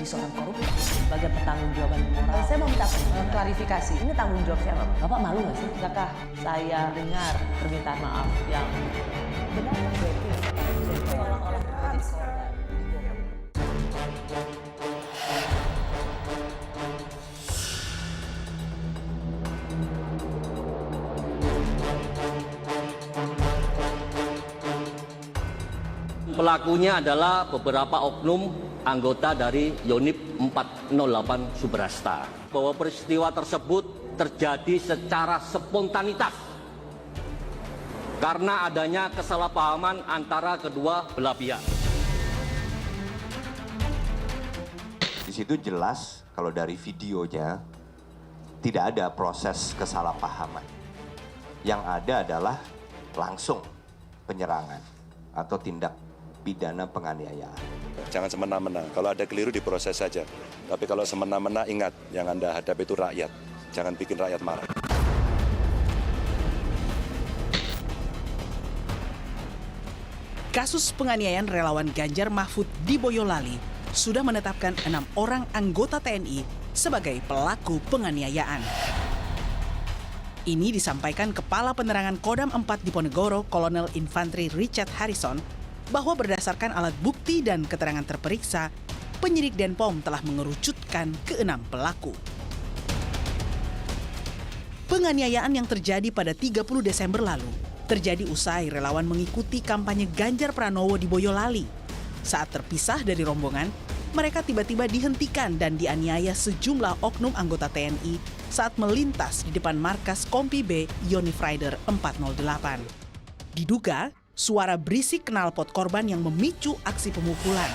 seorang koruptor sebagai pertanggungjawaban moral. Saya mau minta klarifikasi, ini tanggung jawab siapa? Bapak malu nggak sih? Apakah saya dengar permintaan maaf yang benar berarti seolah-olah menjadi korban? Pelakunya adalah beberapa oknum anggota dari Yonif 408 Subrasta. Bahwa peristiwa tersebut terjadi secara spontanitas karena adanya kesalahpahaman antara kedua belah pihak. Di situ jelas kalau dari videonya tidak ada proses kesalahpahaman. Yang ada adalah langsung penyerangan atau tindak pidana penganiayaan. Jangan semena-mena, kalau ada keliru diproses saja. Tapi kalau semena-mena ingat, yang Anda hadapi itu rakyat. Jangan bikin rakyat marah. Kasus penganiayaan relawan Ganjar Mahfud di Boyolali sudah menetapkan 6 orang anggota TNI sebagai pelaku penganiayaan. Ini disampaikan Kepala Penerangan Kodam 4 Diponegoro, Kolonel Infantri Richard Harrison, bahwa berdasarkan alat bukti dan keterangan terperiksa, penyidik Denpom telah mengerucutkan ke-6 pelaku. Penganiayaan yang terjadi pada 30 Desember lalu terjadi usai relawan mengikuti kampanye Ganjar Pranowo di Boyolali. Saat terpisah dari rombongan, mereka tiba-tiba dihentikan dan dianiaya sejumlah oknum anggota TNI saat melintas di depan markas Kompi B Yonif Rider 408. Diduga, suara berisik knalpot korban yang memicu aksi pemukulan.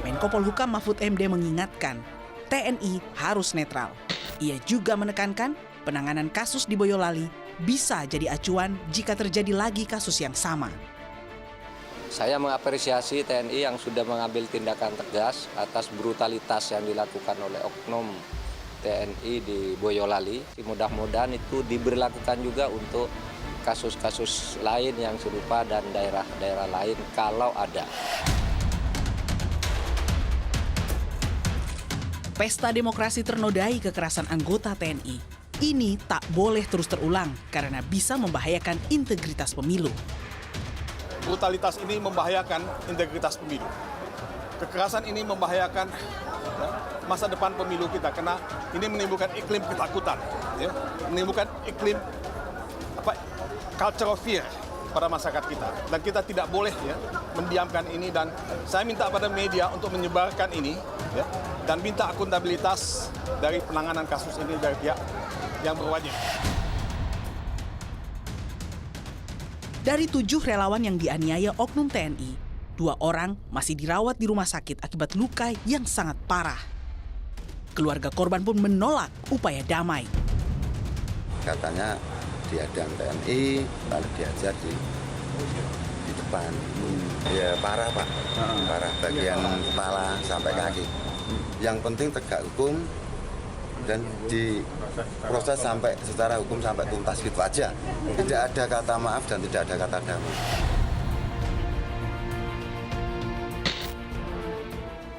Menko Polhukam Mahfud MD mengingatkan, TNI harus netral. Ia juga menekankan penanganan kasus di Boyolali bisa jadi acuan jika terjadi lagi kasus yang sama. Saya mengapresiasi TNI yang sudah mengambil tindakan tegas atas brutalitas yang dilakukan oleh oknum TNI di Boyolali. Mudah-mudahan itu diberlakukan juga untuk kasus-kasus lain yang serupa dan daerah-daerah lain kalau ada. Pesta demokrasi ternodai kekerasan anggota TNI. Ini tak boleh terus terulang karena bisa membahayakan integritas pemilu. Brutalitas ini membahayakan integritas pemilu. Kekerasan ini membahayakan masa depan pemilu kita karena ini menimbulkan iklim ketakutan, menimbulkan iklim culture of fear pada masyarakat kita, dan kita tidak boleh mendiamkan ini. Dan saya minta pada media untuk menyebarkan ini dan minta akuntabilitas dari penanganan kasus ini dari pihak yang berwajib. Dari 7 relawan yang dianiaya oknum TNI, 2 orang masih dirawat di rumah sakit akibat luka yang sangat parah. Keluarga korban pun menolak upaya damai. Katanya diadang TNI, lalu diajar di depan. Ya parah Pak, parah bagian kepala sampai kaki. Yang penting tegak hukum dan diproses sampai secara hukum sampai tuntas gitu aja. Tidak ada kata maaf dan tidak ada kata damai.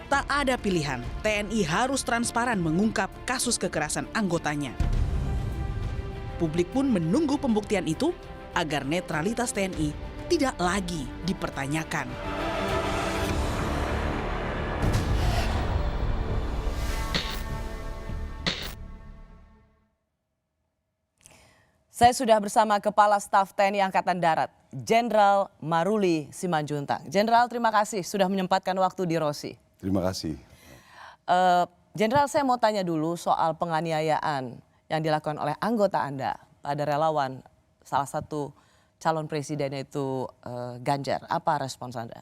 Tak ada pilihan, TNI harus transparan mengungkap kasus kekerasan anggotanya. Publik pun menunggu pembuktian itu agar netralitas TNI tidak lagi dipertanyakan. Saya sudah bersama Kepala Staf TNI Angkatan Darat, Jenderal Maruli Simanjuntak. Jenderal, terima kasih sudah menyempatkan waktu di Rosi. Terima kasih. Jenderal, saya mau tanya dulu soal penganiayaan yang dilakukan oleh anggota Anda pada relawan salah satu calon presidennya itu Ganjar. Apa respons Anda?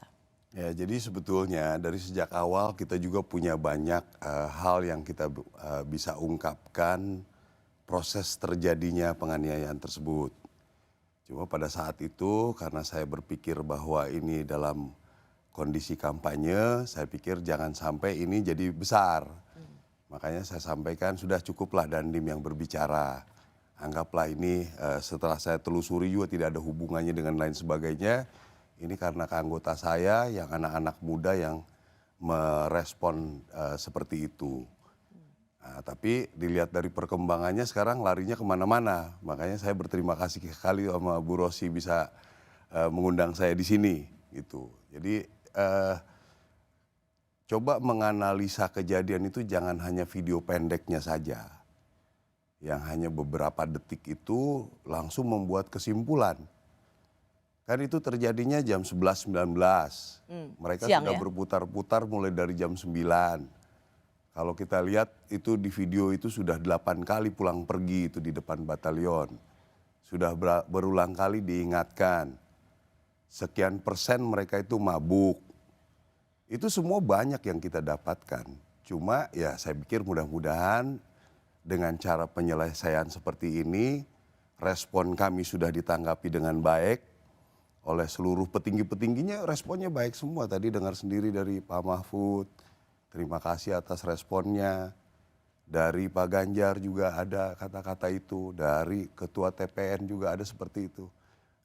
Ya, jadi sebetulnya dari sejak awal kita juga punya banyak hal yang kita bisa ungkapkan proses terjadinya penganiayaan tersebut. Cuma pada saat itu karena saya berpikir bahwa ini dalam kondisi kampanye, saya pikir jangan sampai ini jadi besar. Makanya saya sampaikan sudah cukuplah Dandim yang berbicara. Anggaplah ini setelah saya telusuri juga tidak ada hubungannya dengan lain sebagainya. Ini karena anggota saya yang anak-anak muda yang merespon seperti itu. Nah, tapi dilihat dari perkembangannya sekarang larinya kemana-mana. Makanya saya berterima kasih sekali sama Bu Rosi bisa mengundang saya di sini. Gitu. Jadi coba menganalisa kejadian itu jangan hanya video pendeknya saja. Yang hanya beberapa detik itu langsung membuat kesimpulan. Kan itu terjadinya jam 11.19. Mereka siang, sudah ya? berputar-putar mulai dari jam 9. Kalau kita lihat itu di video itu sudah 8 kali pulang pergi itu di depan batalion. Sudah berulang kali diingatkan. Sekian persen mereka itu mabuk. Itu semua banyak yang kita dapatkan. Cuma ya saya pikir mudah-mudahan dengan cara penyelesaian seperti ini, respon kami sudah ditanggapi dengan baik oleh seluruh petinggi-petingginya, responnya baik semua. Tadi dengar sendiri dari Pak Mahfud, terima kasih atas responnya. Dari Pak Ganjar juga ada kata-kata itu, dari Ketua TPN juga ada seperti itu.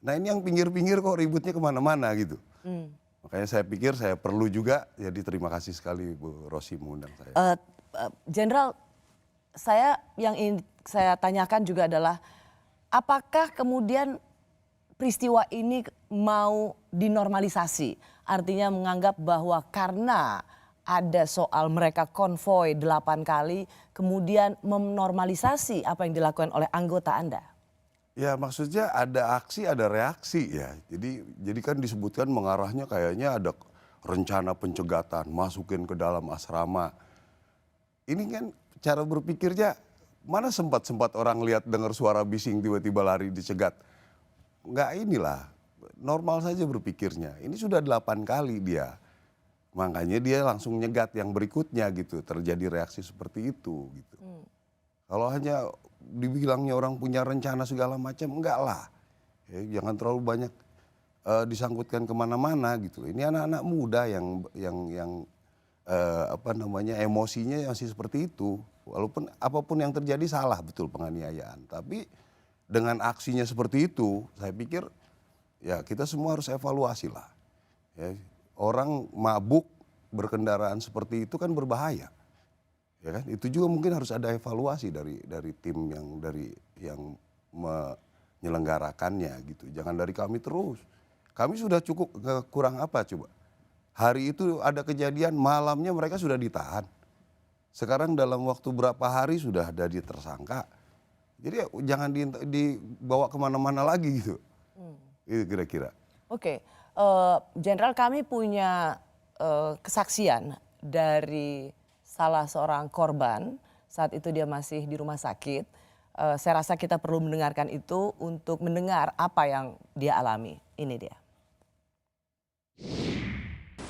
Nah ini yang pinggir-pinggir kok ributnya kemana-mana gitu. Makanya saya pikir saya perlu juga, jadi terima kasih sekali Bu Rosi mengundang saya. Jenderal, yang ingin saya tanyakan juga adalah apakah kemudian peristiwa ini mau dinormalisasi? Artinya menganggap bahwa karena ada soal mereka konvoi 8 kali, kemudian menormalisasi apa yang dilakukan oleh anggota Anda? Ya maksudnya ada aksi ada reaksi ya. Jadi kan disebutkan mengarahnya kayaknya ada rencana pencegatan, masukin ke dalam asrama. Ini kan cara berpikirnya, mana sempat orang lihat dengar suara bising tiba-tiba lari dicegat. Enggak inilah, normal saja berpikirnya. Ini sudah 8 kali dia. Makanya dia langsung nyegat yang berikutnya gitu, terjadi reaksi seperti itu gitu. Kalau hanya dibilangnya orang punya rencana segala macam, enggak lah. Ya, jangan terlalu banyak disangkutkan kemana-mana gitu. Ini anak-anak muda yang emosinya masih seperti itu. Walaupun apapun yang terjadi salah betul penganiayaan. Tapi dengan aksinya seperti itu, saya pikir ya kita semua harus evaluasi lah. Ya, orang mabuk berkendaraan seperti itu kan berbahaya. Ya kan? Itu juga mungkin harus ada evaluasi dari tim yang menyelenggarakannya gitu. Jangan dari kami terus. Kami sudah cukup kurang apa coba. Hari itu ada kejadian malamnya mereka sudah ditahan. Sekarang dalam waktu berapa hari sudah ada tersangka. Jadi jangan dibawa kemana-mana lagi gitu. Itu kira-kira. Oke, Jenderal, kami punya kesaksian dari salah seorang korban, saat itu dia masih di rumah sakit. Saya rasa kita perlu mendengarkan itu untuk mendengar apa yang dia alami. Ini dia.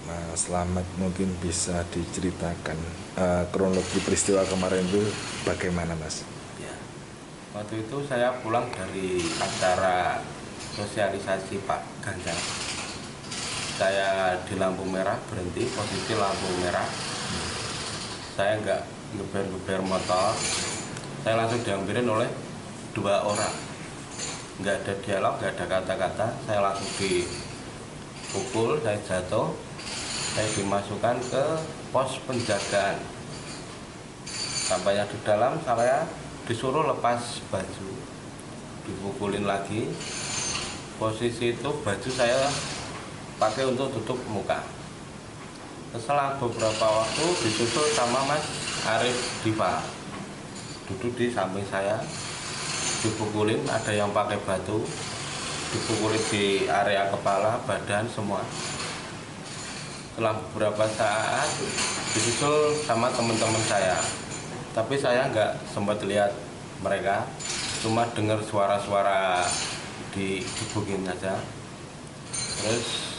Mas Slamet, mungkin bisa diceritakan kronologi peristiwa kemarin itu bagaimana, Mas? Ya. Waktu itu saya pulang dari acara sosialisasi Pak Ganjar. Saya di lampu merah berhenti, posisi lampu merah. Saya nggak ngeber-ngeber motor, saya langsung diambilin oleh 2 orang. Nggak ada dialog, nggak ada kata-kata, saya langsung dipukul, saya jatuh, saya dimasukkan ke pos penjagaan. Sampainya di dalam, saya disuruh lepas baju, dipukulin lagi. Posisi itu baju saya pakai untuk tutup muka. Setelah beberapa waktu disusul sama Mas Arif Diva, duduk di samping saya, dipukulin, ada yang pakai batu, dipukulin di area kepala, badan, semua. Setelah beberapa saat disusul sama teman-teman saya, tapi saya nggak sempat lihat mereka, cuma dengar suara-suara digebukin saja. Terus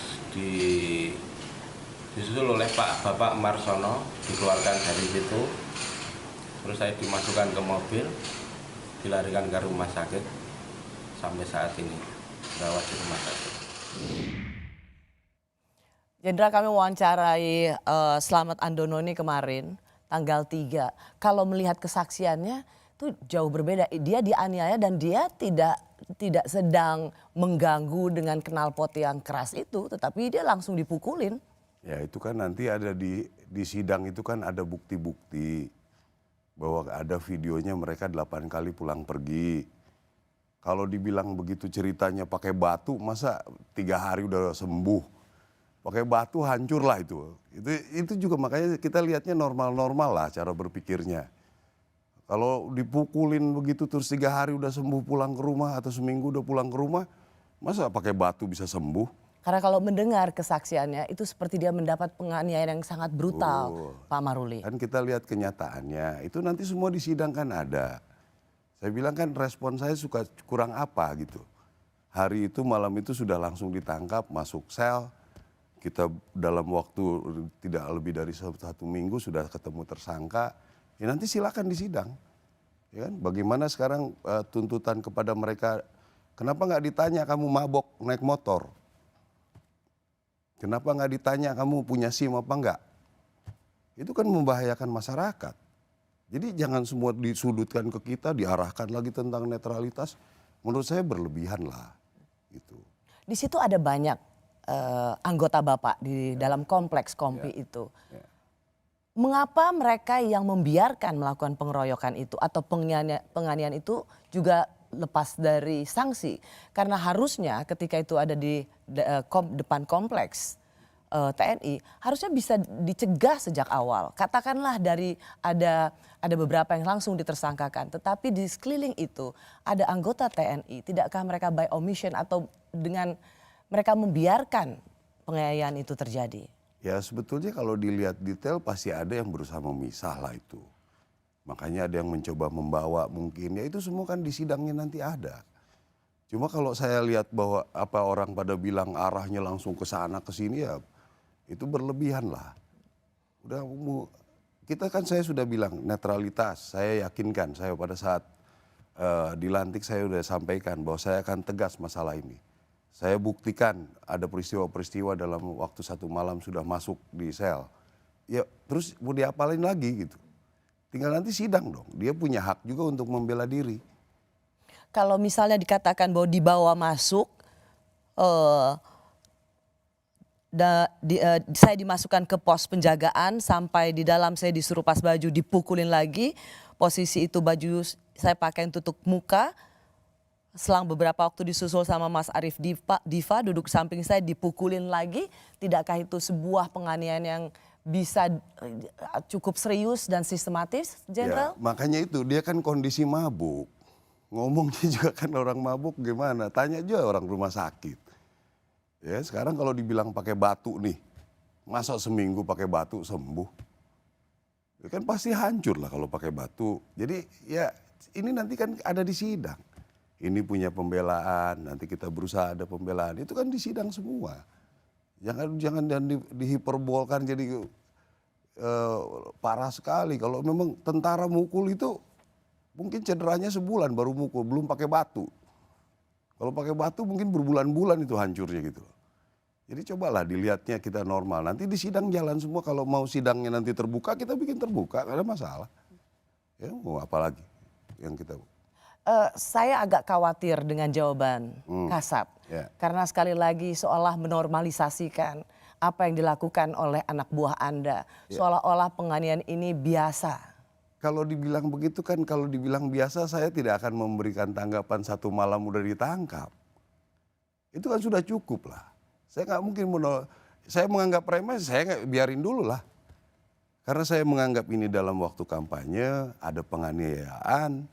disusul oleh Bapak Marsono, dikeluarkan dari situ. Terus saya dimasukkan ke mobil, dilarikan ke rumah sakit. Sampai saat ini dirawat di rumah sakit. Jenderal, kami wawancarai Slamet Andono ini kemarin tanggal 3. Kalau melihat kesaksiannya itu jauh berbeda. Dia dianiaya dan dia tidak sedang mengganggu dengan knalpot yang keras itu, tetapi dia langsung dipukulin. Ya itu kan nanti ada di sidang itu kan ada bukti-bukti bahwa ada videonya mereka 8 kali pulang pergi. Kalau dibilang begitu ceritanya pakai batu, masa 3 hari udah sembuh? Pakai batu hancur lah itu. Itu juga makanya kita lihatnya normal-normal lah cara berpikirnya. Kalau dipukulin begitu terus 3 hari udah sembuh pulang ke rumah atau seminggu udah pulang ke rumah, masa pakai batu bisa sembuh? Karena kalau mendengar kesaksiannya itu seperti dia mendapat penganiayaan yang sangat brutal, Pak Maruli. Kan kita lihat kenyataannya, itu nanti semua di sidang kan ada. Saya bilang kan respon saya suka kurang apa gitu. Hari itu malam itu sudah langsung ditangkap, masuk sel. Kita dalam waktu tidak lebih dari 1 minggu sudah ketemu tersangka. Ya nanti silakan di sidang. Ya kan? Bagaimana sekarang tuntutan kepada mereka, kenapa nggak ditanya kamu mabok naik motor? Kenapa nggak ditanya kamu punya SIM apa enggak? Itu kan membahayakan masyarakat. Jadi jangan semua disudutkan ke kita, diarahkan lagi tentang netralitas. Menurut saya berlebihan lah. Gitu. Di situ ada banyak anggota Bapak di dalam kompleks Kompi itu. Mengapa mereka yang membiarkan melakukan pengeroyokan itu atau penganiayaan itu juga lepas dari sanksi? Karena harusnya ketika itu ada di depan kompleks TNI, harusnya bisa dicegah sejak awal. Katakanlah dari ada beberapa yang langsung ditersangkakan, tetapi di sekeliling itu ada anggota TNI, tidakkah mereka by omission atau dengan mereka membiarkan penganiayaan itu terjadi? Ya sebetulnya kalau dilihat detail pasti ada yang berusaha memisah lah itu. Makanya ada yang mencoba membawa mungkin, ya itu semua kan di sidangnya nanti ada. Cuma kalau saya lihat bahwa apa orang pada bilang arahnya langsung ke sana ke sini, ya itu berlebihan lah. Udah kita kan saya sudah bilang netralitas, saya yakinkan, saya pada saat dilantik saya sudah sampaikan bahwa saya akan tegas masalah ini. Saya buktikan ada peristiwa-peristiwa dalam waktu 1 malam sudah masuk di sel. Ya terus mau diapalin lagi gitu. Tinggal nanti sidang dong, dia punya hak juga untuk membela diri. Kalau misalnya dikatakan bahwa dibawa masuk, saya dimasukkan ke pos penjagaan sampai di dalam saya disuruh pas baju dipukulin lagi. Posisi itu baju saya pakai tutup muka. Selang beberapa waktu disusul sama Mas Arief Diva duduk samping saya dipukulin lagi. Tidakkah itu sebuah penganiayaan yang bisa cukup serius dan sistematis, Jenderal? Ya, makanya itu dia kan kondisi mabuk. Ngomongnya juga kan orang mabuk gimana? Tanya aja orang rumah sakit. Ya sekarang kalau dibilang pakai batu nih, masa seminggu pakai batu sembuh? Ya kan pasti hancur lah kalau pakai batu. Jadi ya ini nanti kan ada di sidang. Ini punya pembelaan, nanti kita berusaha ada pembelaan. Itu kan di sidang semua. Jangan dihiperbolkan jadi parah sekali. Kalau memang tentara mukul itu mungkin cederanya sebulan baru mukul, belum pakai batu. Kalau pakai batu mungkin berbulan-bulan itu hancurnya gitu. Jadi cobalah dilihatnya kita normal. Nanti di sidang jalan semua, kalau mau sidangnya nanti terbuka kita bikin terbuka, gak ada masalah. Ya mau apa lagi yang kita... Saya agak khawatir dengan jawaban Kasat. Karena sekali lagi seolah menormalisasikan apa yang dilakukan oleh anak buah Anda. Seolah-olah penganiayaan ini biasa. Kalau dibilang begitu kan, kalau dibilang biasa saya tidak akan memberikan tanggapan 1 malam udah ditangkap. Itu kan sudah cukup lah. Saya nggak mungkin saya menganggap remeh, saya nggak biarin dulu lah. Karena saya menganggap ini dalam waktu kampanye, ada penganiayaan,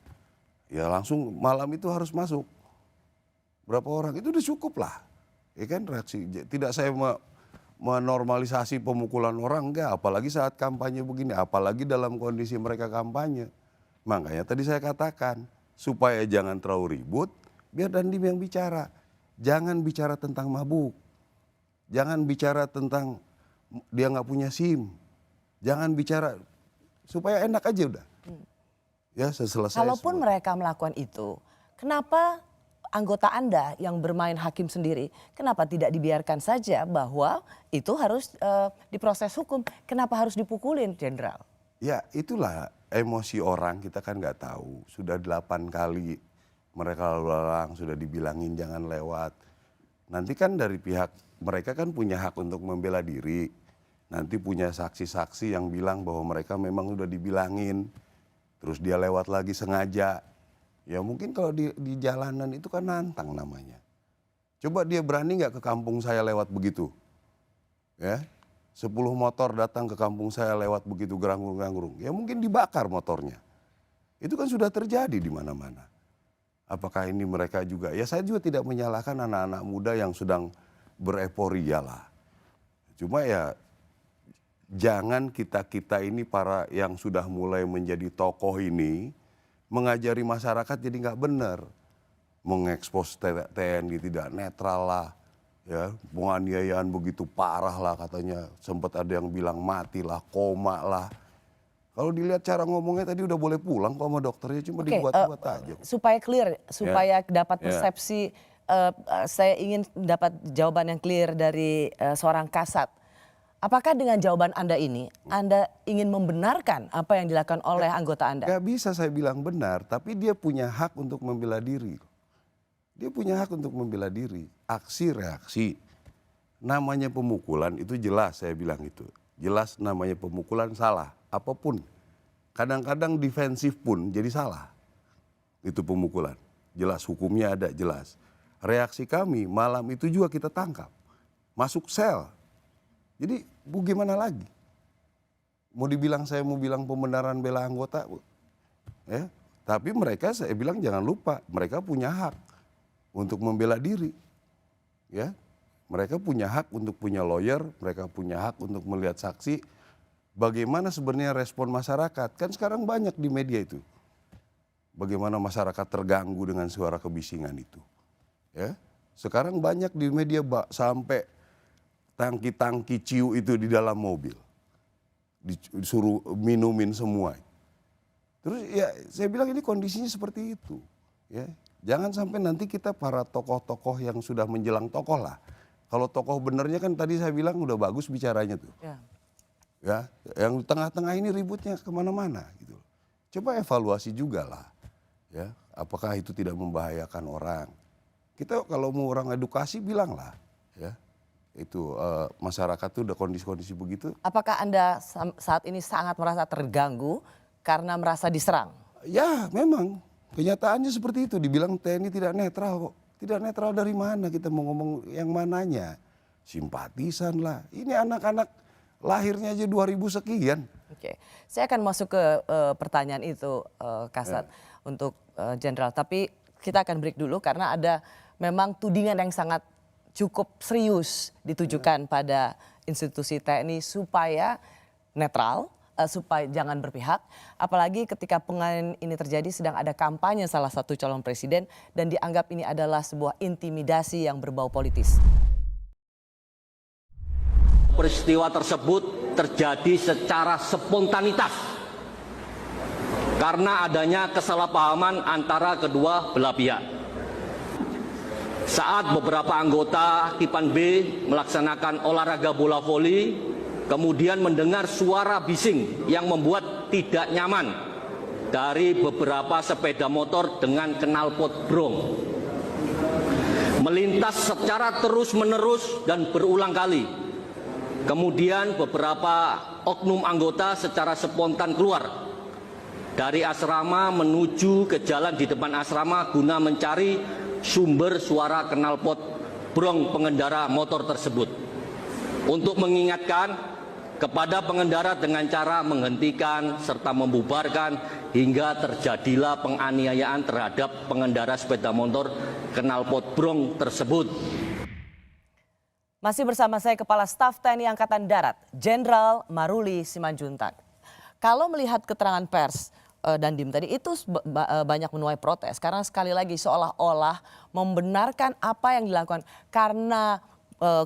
ya langsung malam itu harus masuk. Berapa orang, itu udah cukup lah. Ya kan reaksi, tidak saya menormalisasi pemukulan orang, enggak. Apalagi saat kampanye begini, apalagi dalam kondisi mereka kampanye. Makanya tadi saya katakan, supaya jangan terlalu ribut, biar Dandim yang bicara. Jangan bicara tentang mabuk. Jangan bicara tentang dia nggak punya SIM. Jangan bicara, supaya enak aja udah. Ya selesai. Kalaupun mereka melakukan itu, kenapa anggota Anda yang bermain hakim sendiri, kenapa tidak dibiarkan saja bahwa itu harus diproses hukum? Kenapa harus dipukulin, Jenderal? Ya itulah emosi orang, kita kan nggak tahu. Sudah 8 kali mereka lalu lalang, sudah dibilangin jangan lewat. Nanti kan dari pihak mereka kan punya hak untuk membela diri. nanti punya saksi-saksi yang bilang bahwa mereka memang udah dibilangin, terus dia lewat lagi sengaja. Ya mungkin kalau di jalanan itu kan nantang namanya. Coba dia berani nggak ke kampung saya lewat begitu? Ya, 10 motor datang ke kampung saya lewat begitu geranggung-geranggung. Ya mungkin dibakar motornya. Itu kan sudah terjadi di mana-mana. Apakah ini mereka juga? Ya saya juga tidak menyalahkan anak-anak muda yang sedang bereporia lah. Cuma ya jangan kita-kita ini para yang sudah mulai menjadi tokoh ini mengajari masyarakat jadi nggak benar. Mengekspos TNI tidak netral lah. Ya, penganiayaan begitu parah lah katanya. Sempat ada yang bilang mati lah, koma lah. Kalau dilihat cara ngomongnya tadi udah boleh pulang kok sama dokternya, cuma dibuat-buat aja. Supaya clear, supaya dapat persepsi, saya ingin dapat jawaban yang clear dari seorang Kasat. Apakah dengan jawaban Anda ini, Anda ingin membenarkan apa yang dilakukan oleh anggota Anda? Gak bisa saya bilang benar, tapi dia punya hak untuk membela diri. Dia punya hak untuk membela diri. Aksi reaksi. Namanya pemukulan itu jelas saya bilang itu. Jelas namanya pemukulan salah. Apapun. Kadang-kadang defensif pun jadi salah. Itu pemukulan. Jelas hukumnya ada, jelas. Reaksi kami malam itu juga kita tangkap. Masuk sel. Jadi gimana lagi? Mau dibilang saya mau bilang pembenaran bela anggota. Ya, tapi mereka saya bilang jangan lupa. Mereka punya hak untuk membela diri. Ya, mereka punya hak untuk punya lawyer. Mereka punya hak untuk melihat saksi. Bagaimana sebenarnya respon masyarakat? Kan sekarang banyak di media itu. Bagaimana masyarakat terganggu dengan suara kebisingan itu. Ya, sekarang banyak di media sampai tangki-tangki ciu itu di dalam mobil. Disuruh minumin semua. Terus ya saya bilang ini kondisinya seperti itu. Ya, jangan sampai nanti kita para tokoh-tokoh yang sudah menjelang tokoh lah. Kalau tokoh benernya kan tadi saya bilang udah bagus bicaranya tuh. Ya, yang tengah-tengah ini ributnya kemana-mana gitu. Coba evaluasi juga lah, ya, apakah itu tidak membahayakan orang. Kita kalau mau orang edukasi bilang lah, ya, itu masyarakat tuh udah kondisi-kondisi begitu. Apakah Anda saat ini sangat merasa terganggu karena merasa diserang? Ya, memang kenyataannya seperti itu. Dibilang TNI tidak netral kok. Tidak netral dari mana kita mau ngomong yang mananya? Simpatisan lah. Ini anak-anak lahirnya aja 2000 sekian. Oke, saya akan masuk ke pertanyaan itu Kasat untuk Jenderal. Tapi kita akan break dulu karena ada memang tudingan yang sangat cukup serius ditujukan pada institusi TNI supaya netral, supaya jangan berpihak. Apalagi ketika penganiayaan ini terjadi sedang ada kampanye salah satu calon presiden dan dianggap ini adalah sebuah intimidasi yang berbau politis. Peristiwa tersebut terjadi secara spontanitas karena adanya kesalahpahaman antara kedua belah pihak. Saat beberapa anggota Kipan B melaksanakan olahraga bola voli, kemudian mendengar suara bising yang membuat tidak nyaman dari beberapa sepeda motor dengan knalpot brong. Melintas secara terus-menerus dan berulang kali. Kemudian beberapa oknum anggota secara spontan keluar dari asrama menuju ke jalan di depan asrama guna mencari sumber suara knalpot brong pengendara motor tersebut. Untuk mengingatkan kepada pengendara dengan cara menghentikan serta membubarkan hingga terjadilah penganiayaan terhadap pengendara sepeda motor knalpot brong tersebut. Masih bersama saya Kepala Staf TNI Angkatan Darat, Jenderal Maruli Simanjuntak. Kalau melihat keterangan pers Dandim tadi itu banyak menuai protes karena sekali lagi seolah-olah membenarkan apa yang dilakukan karena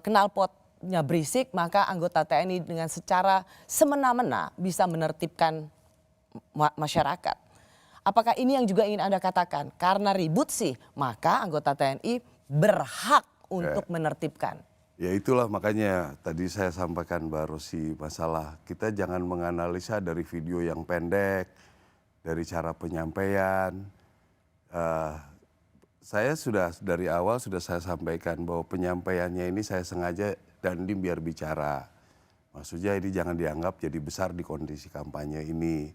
knalpotnya berisik maka anggota TNI dengan secara semena-mena bisa menertibkan masyarakat. Apakah ini yang juga ingin Anda katakan? Karena ribut sih maka anggota TNI berhak untuk menertibkan. Ya itulah makanya tadi saya sampaikan Mbak Rosi masalah kita jangan menganalisa dari video yang pendek, dari cara penyampaian. Saya sudah dari awal sudah saya sampaikan bahwa penyampaiannya ini saya sengaja Dandim biar bicara. Maksudnya ini jangan dianggap jadi besar di kondisi kampanye ini.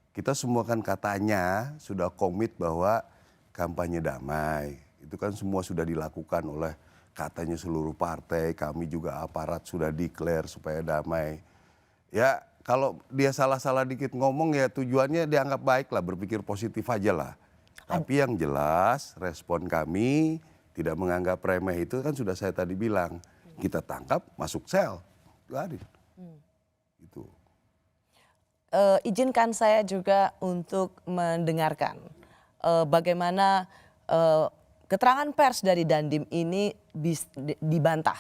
Kita semua kan katanya sudah komit bahwa kampanye damai. Itu kan semua sudah dilakukan oleh katanya seluruh partai, kami juga aparat sudah declare supaya damai. Ya kalau dia salah-salah dikit ngomong ya tujuannya dianggap baik lah, berpikir positif aja lah. Tapi yang jelas respon kami tidak menganggap remeh itu kan sudah saya tadi bilang. Kita tangkap, masuk sel. Itu Gitu. Izinkan saya juga untuk mendengarkan bagaimana keterangan pers dari Dandim ini dibantah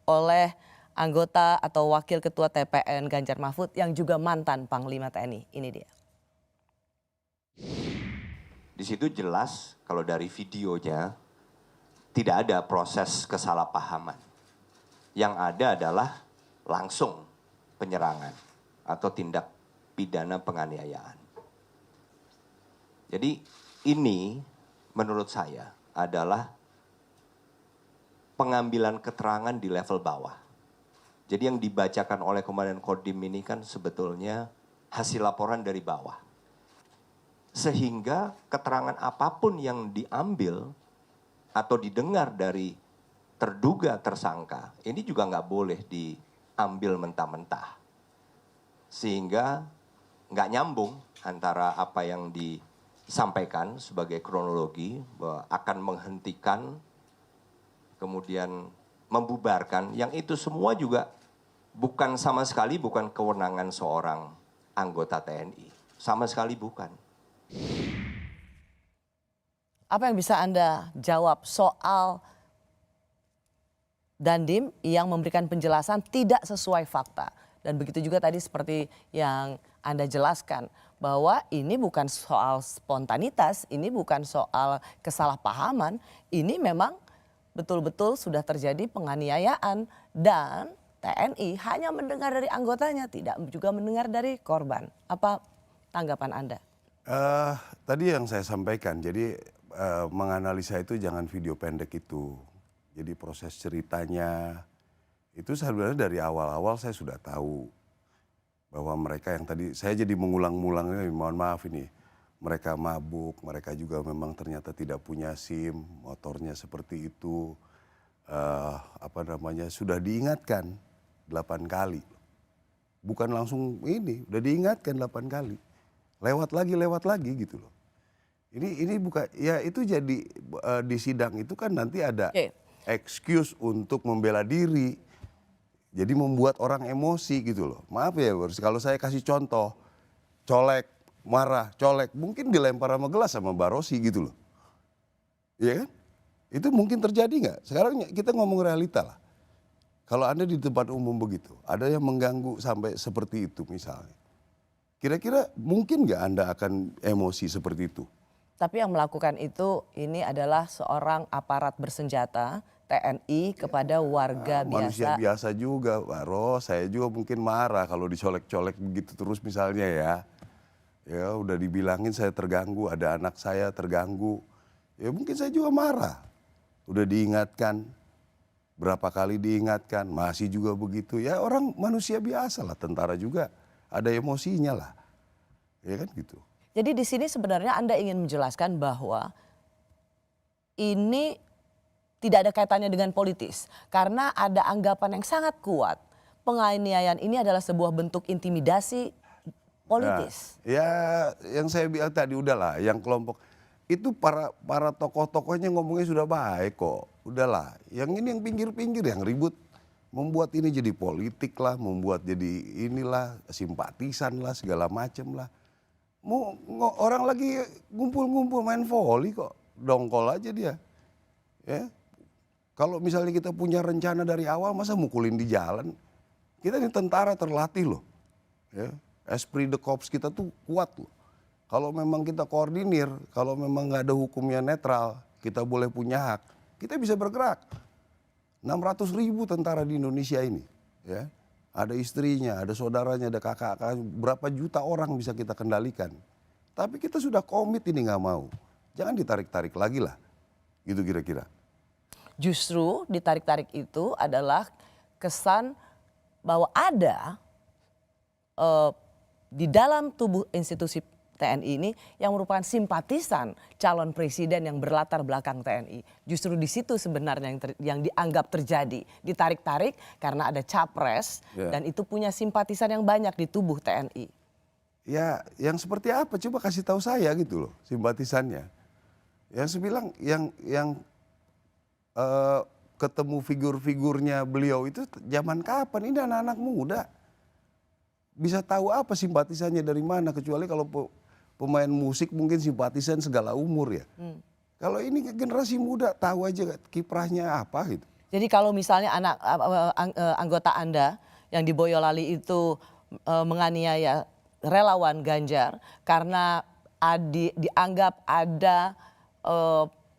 oleh anggota atau wakil ketua TPN Ganjar Mahfud yang juga mantan Panglima TNI. Ini dia. Di situ jelas kalau dari videonya tidak ada proses kesalahpahaman. Yang ada adalah langsung penyerangan atau tindak pidana penganiayaan. Jadi ini menurut saya adalah pengambilan keterangan di level bawah. Jadi yang dibacakan oleh Komandan Kodim ini kan sebetulnya hasil laporan dari bawah. Sehingga keterangan apapun yang diambil atau didengar dari terduga tersangka, ini juga nggak boleh diambil mentah-mentah. Sehingga nggak nyambung antara apa yang disampaikan sebagai kronologi bahwa akan menghentikan, kemudian membubarkan, yang itu semua juga bukan sama sekali bukan kewenangan seorang anggota TNI. Sama sekali bukan. Apa yang bisa Anda jawab soal Dandim yang memberikan penjelasan tidak sesuai fakta? Dan begitu juga tadi seperti yang Anda jelaskan bahwa ini bukan soal spontanitas, ini bukan soal kesalahpahaman, ini memang betul-betul sudah terjadi penganiayaan dan TNI hanya mendengar dari anggotanya, tidak juga mendengar dari korban. Apa tanggapan Anda? Tadi yang saya sampaikan, jadi menganalisa itu jangan video pendek itu. Jadi proses ceritanya itu sebenarnya dari awal-awal saya sudah tahu bahwa mereka yang tadi saya jadi mengulang-ulang ini, mohon maaf ini, mereka mabuk, mereka juga memang ternyata tidak punya SIM, motornya seperti itu, sudah diingatkan 8 kali, bukan langsung ini, udah diingatkan 8 kali, lewat lagi gitu loh. Ini bukan, ya itu jadi di sidang itu kan nanti ada excuse untuk membela diri. Jadi membuat orang emosi gitu loh. Maaf ya, kalau saya kasih contoh, colek, marah, colek, mungkin dilempar sama gelas sama Mbak Rosi gitu loh. Iya kan? Itu mungkin terjadi nggak? Sekarang kita ngomong realita lah. Kalau Anda di tempat umum begitu, ada yang mengganggu sampai seperti itu misalnya. Kira-kira mungkin nggak Anda akan emosi seperti itu? Tapi yang melakukan itu ini adalah seorang aparat bersenjata TNI kepada warga biasa. Manusia biasa juga, Pak Ros. Saya juga mungkin marah kalau dicolek-colek begitu terus misalnya ya. Ya udah dibilangin saya terganggu, ada anak saya terganggu. Ya mungkin saya juga marah. Udah diingatkan, berapa kali diingatkan, masih juga begitu. Ya orang manusia biasa lah, tentara juga ada emosinya lah. Ya kan gitu. Jadi di sini sebenarnya Anda ingin menjelaskan bahwa ini tidak ada kaitannya dengan politis. Karena ada anggapan yang sangat kuat. Penganiayaan ini adalah sebuah bentuk intimidasi politis. Nah, ya yang saya bilang tadi udahlah, yang kelompok itu para tokoh-tokohnya ngomongnya sudah baik kok. Udahlah, yang ini yang pinggir-pinggir yang ribut. Membuat ini jadi politik lah, membuat jadi inilah simpatisan lah, segala macem lah. Orang lagi ngumpul-ngumpul main voli kok, dongkol aja dia. Ya. Kalau misalnya kita punya rencana dari awal, masa mukulin di jalan? Kita ini tentara terlatih loh. Ya. Esprit de corps kita tuh kuat loh. Kalau memang kita koordinir, kalau memang nggak ada hukumnya netral, kita boleh punya hak, kita bisa bergerak. 600.000 tentara di Indonesia ini. Ya. Ada istrinya, ada saudaranya, ada kakak, berapa juta orang bisa kita kendalikan. Tapi kita sudah komit ini nggak mau. Jangan ditarik-tarik lagi lah. Gitu kira-kira. Justru ditarik-tarik itu adalah kesan bahwa ada di dalam tubuh institusi TNI ini yang merupakan simpatisan calon presiden yang berlatar belakang TNI. Justru di situ sebenarnya yang dianggap terjadi. Ditarik-tarik karena ada capres dan itu punya simpatisan yang banyak di tubuh TNI. Ya, yang seperti apa? Coba kasih tahu saya gitu loh, simpatisannya. Yang saya bilang, yang ketemu figur-figurnya beliau itu zaman kapan? Ini anak-anak muda. Bisa tahu apa simpatisannya dari mana? Kecuali kalau pemain musik mungkin simpatisan segala umur ya. Kalau ini generasi muda tahu aja kiprahnya apa gitu. Jadi kalau misalnya anggota Anda yang di Boyolali itu menganiaya relawan Ganjar karena dianggap ada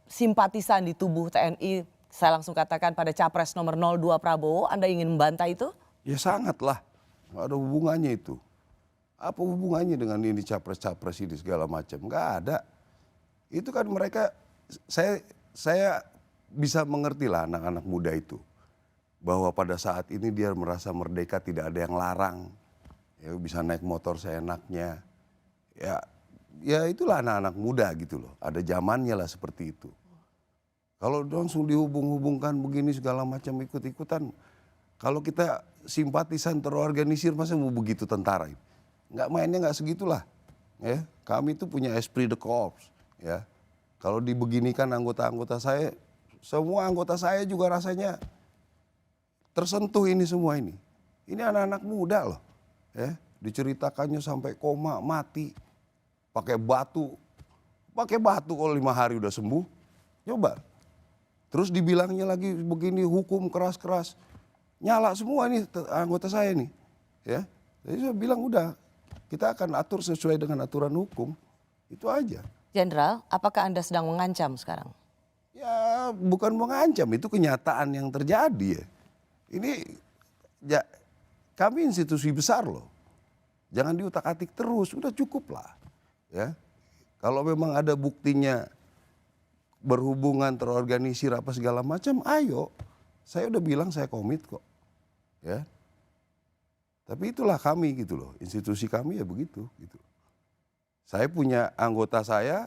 simpatisan di tubuh TNI, saya langsung katakan pada capres nomor 02 Prabowo, Anda ingin membantah itu? Ya sangatlah, nggak ada hubungannya itu. Apa hubungannya dengan ini capres-capres ini segala macam? Nggak ada. Itu kan mereka, saya bisa mengerti lah anak-anak muda itu. Bahwa pada saat ini dia merasa merdeka, tidak ada yang larang. Ya bisa naik motor seenaknya. Ya itulah anak-anak muda gitu loh. Ada zamannya lah seperti itu. Kalau langsung dihubung-hubungkan begini segala macam ikut-ikutan. Kalau kita simpatisan terorganisir masa mau begitu tentara ini? Nggak mainnya nggak segitulah. Ya, kami itu punya esprit de corps. Ya, kalau dibeginikan anggota-anggota saya, semua anggota saya juga rasanya tersentuh ini semua ini. Ini anak-anak muda loh. Ya, diceritakannya sampai koma, mati, pakai batu kalau 5 hari udah sembuh. Coba. Terus dibilangnya lagi begini hukum keras-keras, nyala semua ini anggota saya nih. Ya, jadi saya bilang udah. Kita akan atur sesuai dengan aturan hukum, itu aja. Jenderal, apakah Anda sedang mengancam sekarang? Ya bukan mengancam, itu kenyataan yang terjadi ya. Ini ya, kami institusi besar loh, jangan diutak-atik terus, udah cukup lah. Ya, kalau memang ada buktinya berhubungan terorganisir apa segala macam, ayo. Saya udah bilang saya komit kok. Ya. Tapi itulah kami gitu loh, institusi kami ya begitu gitu. Saya punya anggota saya,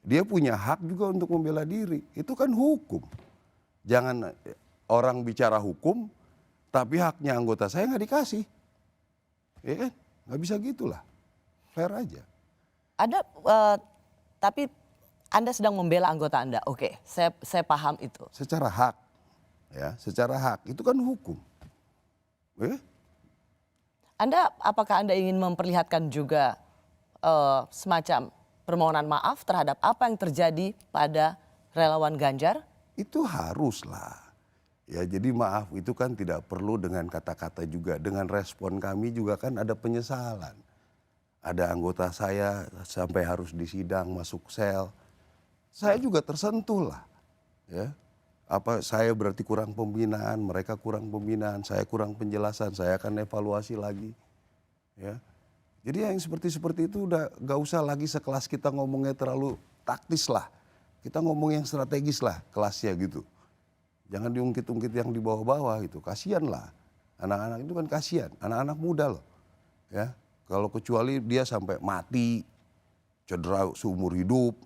dia punya hak juga untuk membela diri. Itu kan hukum. Jangan orang bicara hukum, tapi haknya anggota saya nggak dikasih. Ya kan? Nggak bisa gitulah. Fair aja. Ada, tapi Anda sedang membela anggota Anda. Oke, saya paham itu. Secara hak, ya, secara hak itu kan hukum. Apakah Anda ingin memperlihatkan juga semacam permohonan maaf terhadap apa yang terjadi pada relawan Ganjar? Itu haruslah. Ya, jadi maaf itu kan tidak perlu dengan kata-kata juga. Dengan respon kami juga kan ada penyesalan. Ada anggota saya sampai harus disidang, masuk sel. Saya juga tersentuh lah. Ya. Apa saya berarti kurang pembinaan, mereka kurang pembinaan, saya kurang penjelasan, saya akan evaluasi lagi. Ya. Jadi yang seperti itu udah gak usah lagi sekelas kita ngomongnya terlalu taktis lah. Kita ngomong yang strategis lah kelasnya gitu. Jangan diungkit-ungkit yang di bawah-bawah gitu, kasihan lah. Anak-anak itu kan kasihan, anak-anak muda loh. Ya. Kalau kecuali dia sampai mati, cedera seumur hidup.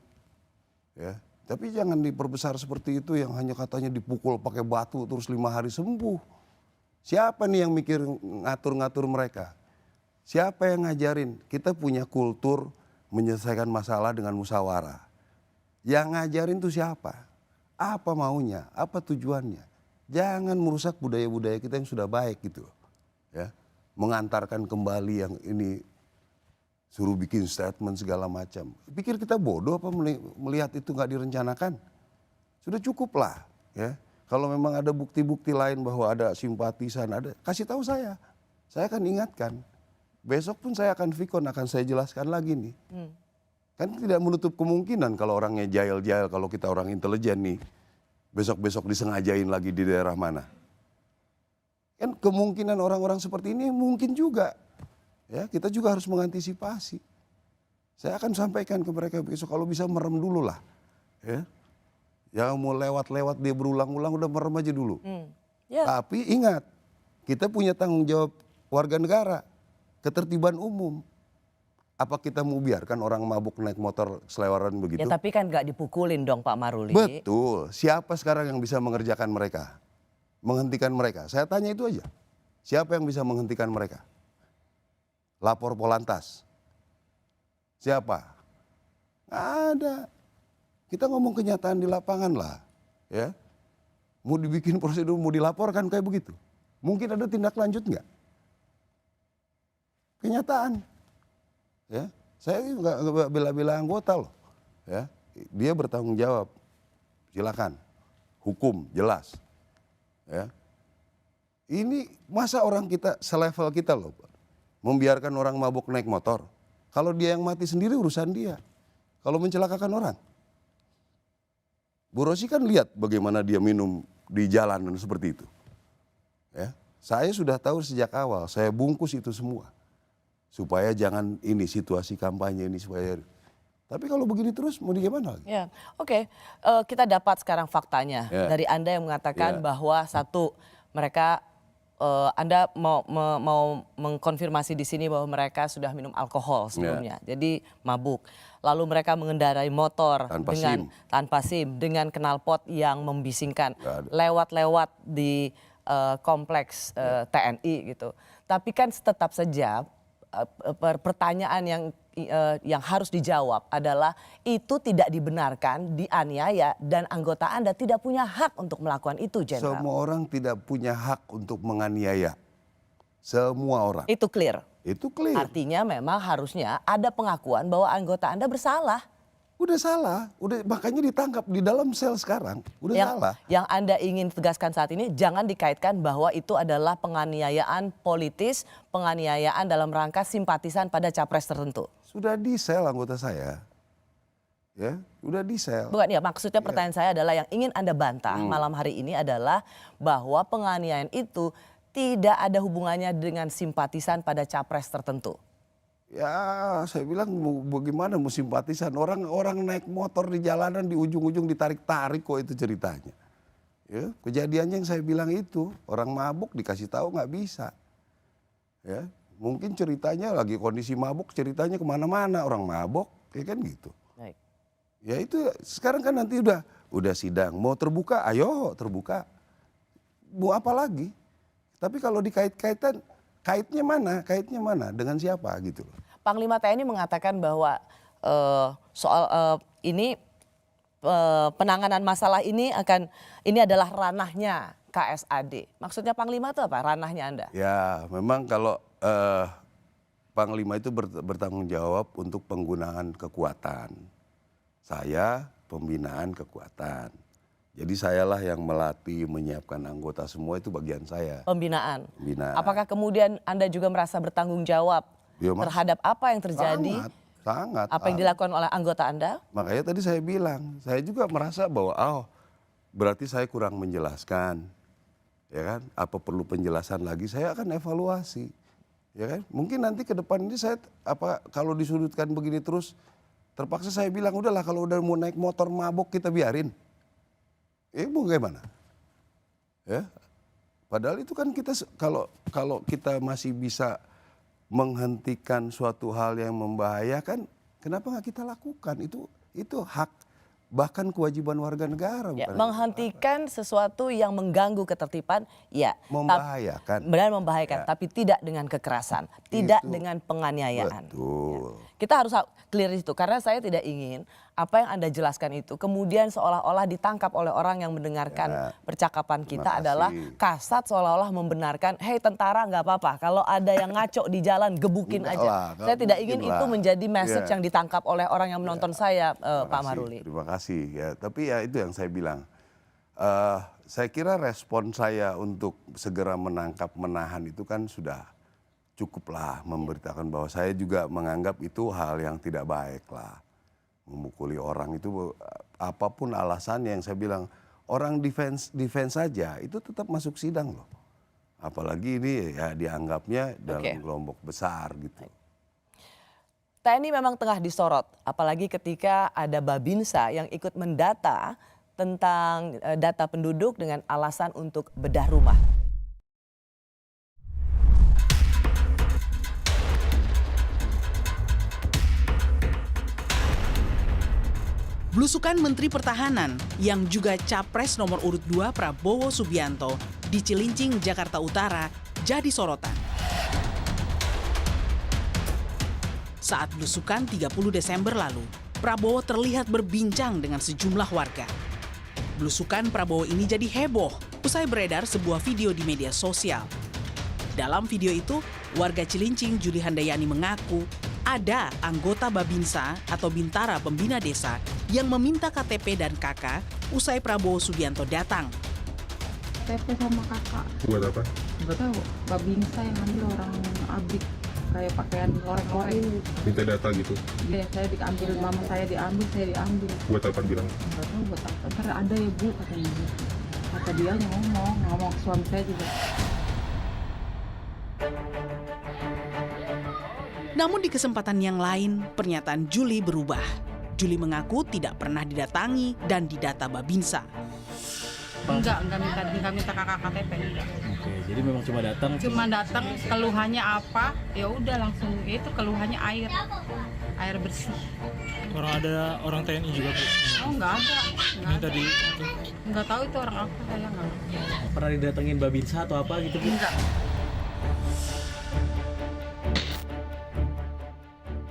Ya. Tapi jangan diperbesar seperti itu yang hanya katanya dipukul pakai batu terus 5 hari sembuh. Siapa nih yang mikir ngatur-ngatur mereka? Siapa yang ngajarin? Kita punya kultur menyelesaikan masalah dengan musyawarah. Yang ngajarin tuh siapa? Apa maunya? Apa tujuannya? Jangan merusak budaya-budaya kita yang sudah baik gitu. Ya. Mengantarkan kembali yang ini suruh bikin statement segala macam. Pikir kita bodoh apa melihat itu nggak direncanakan? Sudah cukup lah. Ya. Kalau memang ada bukti-bukti lain bahwa ada simpatisan, ada kasih tahu saya. Saya akan ingatkan. Besok pun saya akan vikon, akan saya jelaskan lagi nih. Kan tidak menutup kemungkinan kalau orangnya jahil-jahil, kalau kita orang intelijen nih. Besok-besok disengajain lagi di daerah mana. Kan kemungkinan orang-orang seperti ini mungkin juga. Ya, kita juga harus mengantisipasi. Saya akan sampaikan ke mereka besok kalau bisa merem dulu lah. Ya. Yang mau lewat-lewat dia berulang-ulang udah merem aja dulu. Tapi ingat, kita punya tanggung jawab warga negara. ketertiban umum. Apa kita mau biarkan orang mabuk naik motor selewaran begitu? Ya tapi kan nggak dipukulin dong Pak Maruli. Betul. Siapa sekarang yang bisa mengerjakan mereka? Menghentikan mereka? Saya tanya itu aja. Siapa yang bisa menghentikan mereka? Lapor Polantas. Siapa? Nggak ada. Kita ngomong kenyataan di lapangan lah. Ya. Mau dibikin prosedur, mau dilaporkan kayak begitu. Mungkin ada tindak lanjut nggak? Kenyataan. Ya, saya nggak bela-bela anggota loh. Ya, dia bertanggung jawab. Silakan. Hukum jelas. Ya. Ini masa orang kita selevel kita loh, membiarkan orang mabuk naik motor. Kalau dia yang mati sendiri urusan dia. Kalau mencelakakan orang. Bu Rosi kan lihat bagaimana dia minum di jalanan seperti itu. Ya, saya sudah tahu sejak awal, saya bungkus itu semua. Supaya jangan ini situasi kampanye ini supaya. Tapi kalau begini terus mau gimana lagi? Ya, oke. Kita dapat sekarang faktanya dari Anda yang mengatakan bahwa satu, mereka Anda mau mengkonfirmasi di sini bahwa mereka sudah minum alkohol sebelumnya, jadi mabuk. Lalu mereka mengendarai motor tanpa SIM dengan knalpot yang membisingkan, lewat-lewat di kompleks TNI gitu. Tapi kan tetap saja pertanyaan yang harus dijawab adalah itu tidak dibenarkan, dianiaya, dan anggota Anda tidak punya hak untuk melakukan itu, Jenderal. Semua orang tidak punya hak untuk menganiaya. Semua orang. Itu clear. Itu clear. Artinya memang harusnya ada pengakuan bahwa anggota Anda bersalah. Udah salah, makanya ditangkap di dalam sel sekarang. Udah salah. Yang Anda ingin tegaskan saat ini jangan dikaitkan bahwa itu adalah penganiayaan politis, penganiayaan dalam rangka simpatisan pada capres tertentu. Sudah di sel anggota saya. Ya, udah di sel. Bukan ya, maksudnya pertanyaan saya adalah yang ingin Anda bantah malam hari ini adalah bahwa penganiayaan itu tidak ada hubungannya dengan simpatisan pada capres tertentu. Ya, saya bilang bagaimana mau simpatisan, orang naik motor di jalanan di ujung-ujung ditarik-tarik kok itu ceritanya. Ya, kejadiannya yang saya bilang itu, orang mabuk dikasih tahu nggak bisa. Ya, mungkin ceritanya lagi kondisi mabuk, ceritanya kemana-mana orang mabuk, ya kan gitu. Baik. Ya itu sekarang kan nanti udah sidang, mau terbuka, ayo terbuka. Mau apa lagi? Tapi kalau dikait-kaitan, kaitnya mana, dengan siapa gitu loh. Panglima TNI mengatakan bahwa soal ini penanganan masalah ini adalah ranahnya KSAD. Maksudnya Panglima itu apa? Ranahnya Anda? Ya, memang kalau Panglima itu bertanggung jawab untuk penggunaan kekuatan. Saya pembinaan kekuatan. Jadi sayalah yang melatih, menyiapkan anggota, semua itu bagian saya. Pembinaan. Apakah kemudian Anda juga merasa bertanggung jawab terhadap apa yang terjadi? Sangat. Apa yang dilakukan oleh anggota Anda? Makanya tadi saya bilang, saya juga merasa bahwa berarti saya kurang menjelaskan. Ya kan? Apa perlu penjelasan lagi? Saya akan evaluasi. Ya kan? Mungkin nanti ke depan ini saya kalau disudutkan begini terus, terpaksa saya bilang udahlah kalau udah mau naik motor mabuk kita biarin. Mau gimana? Ya, padahal itu kan kita kalau kita masih bisa menghentikan suatu hal yang membahayakan, kenapa nggak kita lakukan? Itu hak bahkan kewajiban warga negara. Ya, menghentikan sesuatu yang mengganggu ketertiban, ya. Membahayakan. Benar membahayakan, Ya. tapi tidak dengan kekerasan, tidak dengan penganiayaan. Betul. Ya. Kita harus clear itu karena saya tidak ingin apa yang Anda jelaskan itu kemudian seolah-olah ditangkap oleh orang yang mendengarkan percakapan kita adalah kasat seolah-olah membenarkan, hei tentara nggak apa-apa, kalau ada yang ngaco di jalan gebukin aja. Saya tidak ingin itu menjadi message yang ditangkap oleh orang yang menonton saya, Pak Maruli. Terima kasih ya, tapi ya itu yang saya bilang. Saya kira respon saya untuk segera menangkap, menahan itu kan sudah cukuplah memberitakan bahwa saya juga menganggap itu hal yang tidak baik lah. Memukuli orang itu apapun alasannya, yang saya bilang orang defense saja itu tetap masuk sidang loh. Apalagi ini ya dianggapnya dalam kelompok besar gitu. TNI memang tengah disorot, apalagi ketika ada Babinsa yang ikut mendata tentang data penduduk dengan alasan untuk bedah rumah. Blusukan Menteri Pertahanan yang juga Capres nomor urut 2 Prabowo Subianto di Cilincing, Jakarta Utara jadi sorotan. Saat blusukan 30 Desember lalu, Prabowo terlihat berbincang dengan sejumlah warga. Blusukan Prabowo ini jadi heboh usai beredar sebuah video di media sosial. Dalam video itu, warga Cilincing Juli Handayani mengaku ada anggota Babinsa atau Bintara Pembina Desa yang meminta KTP dan KK usai Prabowo Subianto datang. KTP sama kakak. Buat apa? Nggak tahu, Babinsa yang ambil orang abrik kayak pakaian loreng-loreng. Minta data gitu. Iya, saya diambil, mama saya diambil. Buat apa bilang? Nggak tahu buat apa. Ntar ada ya bu katanya. Kata dia ngomong ke suami saya juga. Namun di kesempatan yang lain, pernyataan Juli berubah. Juli mengaku tidak pernah didatangi dan didata Babinsa. Enggak minta kakak KTP. Oke, jadi memang cuma datang. Cuma datang, keluhannya apa? Ya udah langsung itu keluhannya air bersih. Orang TNI juga Bu? Oh enggak ada. Minta di Enggak tahu itu orang apa, saya enggak. pernah didatengin Babinsa atau apa gitu Bu? Enggak.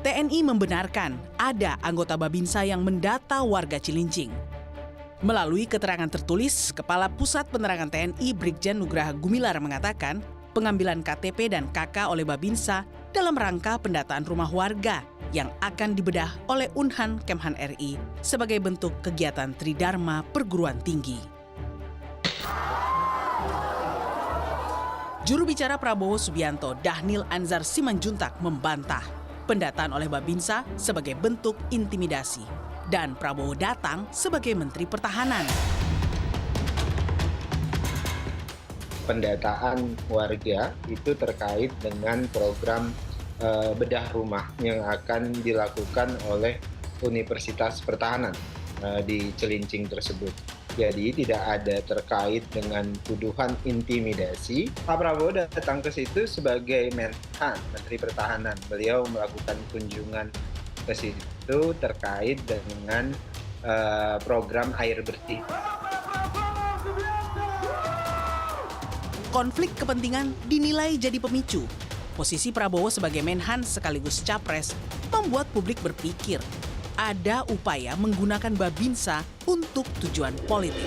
TNI membenarkan ada anggota Babinsa yang mendata warga Cilincing. Melalui keterangan tertulis, Kepala Pusat Penerangan TNI Brigjen Nugraha Gumilar mengatakan pengambilan KTP dan KK oleh Babinsa dalam rangka pendataan rumah warga yang akan dibedah oleh Unhan Kemhan RI sebagai bentuk kegiatan Tridharma perguruan tinggi. Juru bicara Prabowo Subianto, Dhanil Anzar Simanjuntak membantah pendataan oleh Babinsa sebagai bentuk intimidasi dan Prabowo datang sebagai Menteri Pertahanan. Pendataan warga itu terkait dengan program bedah rumah yang akan dilakukan oleh Universitas Pertahanan di Cilincing tersebut. Jadi tidak ada terkait dengan tuduhan intimidasi. Pak Prabowo datang ke situ sebagai Menhan, Menteri Pertahanan. Beliau melakukan kunjungan ke situ terkait dengan program air bersih. Konflik kepentingan dinilai jadi pemicu. Posisi Prabowo sebagai Menhan sekaligus Capres membuat publik berpikir ada upaya menggunakan Babinsa untuk tujuan politik.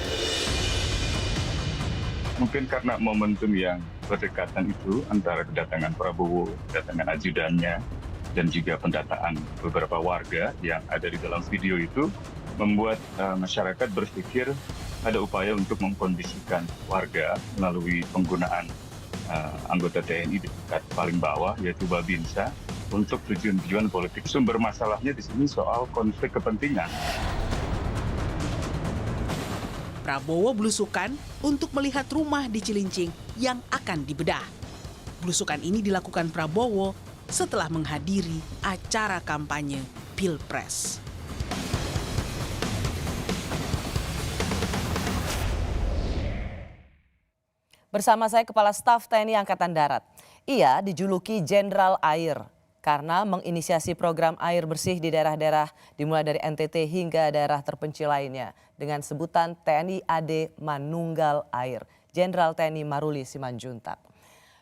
Mungkin karena momentum yang berdekatan itu antara kedatangan Prabowo, kedatangan ajudannya, dan juga pendataan beberapa warga yang ada di dalam video itu membuat masyarakat berpikir ada upaya untuk mengkondisikan warga melalui penggunaan anggota TNI di tingkat paling bawah yaitu Babinsa untuk tujuan-tujuan politik. Sumber masalahnya di sini soal konflik kepentingan. Prabowo belusukan untuk melihat rumah di Cilincing yang akan dibedah. Belusukan ini dilakukan Prabowo setelah menghadiri acara kampanye Pilpres. Bersama saya Kepala Staf TNI Angkatan Darat. Ia dijuluki Jenderal Air karena menginisiasi program air bersih di daerah-daerah dimulai dari NTT hingga daerah terpencil lainnya dengan sebutan TNI AD Manunggal Air. Jenderal TNI Maruli Simanjuntak.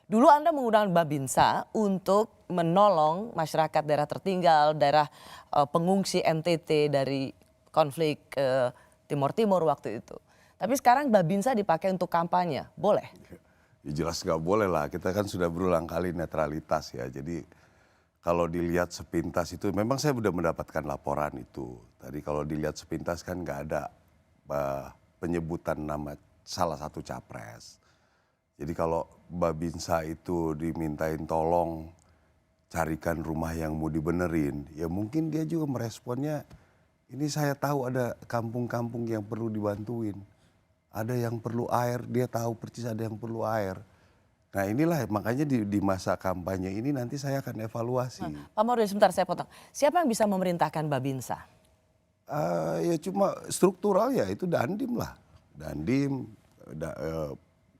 Dulu Anda menggunakan Babinsa untuk menolong masyarakat daerah tertinggal, daerah pengungsi NTT dari konflik Timur Timur waktu itu. Tapi sekarang Babinsa dipakai untuk kampanye, boleh? Ya jelas nggak boleh lah, kita kan sudah berulang kali netralitas ya. Jadi kalau dilihat sepintas itu, memang saya sudah mendapatkan laporan itu. Tadi kalau dilihat sepintas kan nggak ada penyebutan nama salah satu capres. Jadi kalau Babinsa itu dimintain tolong carikan rumah yang mau dibenerin, ya mungkin dia juga meresponnya, ini saya tahu ada kampung-kampung yang perlu dibantuin. Ada yang perlu air, dia tahu persis ada yang perlu air. Nah inilah makanya di masa kampanye ini nanti saya akan evaluasi. Pak Maruli, sebentar saya potong. Siapa yang bisa memerintahkan Babinsa? Ya cuma struktural ya itu Dandim lah. Dandim,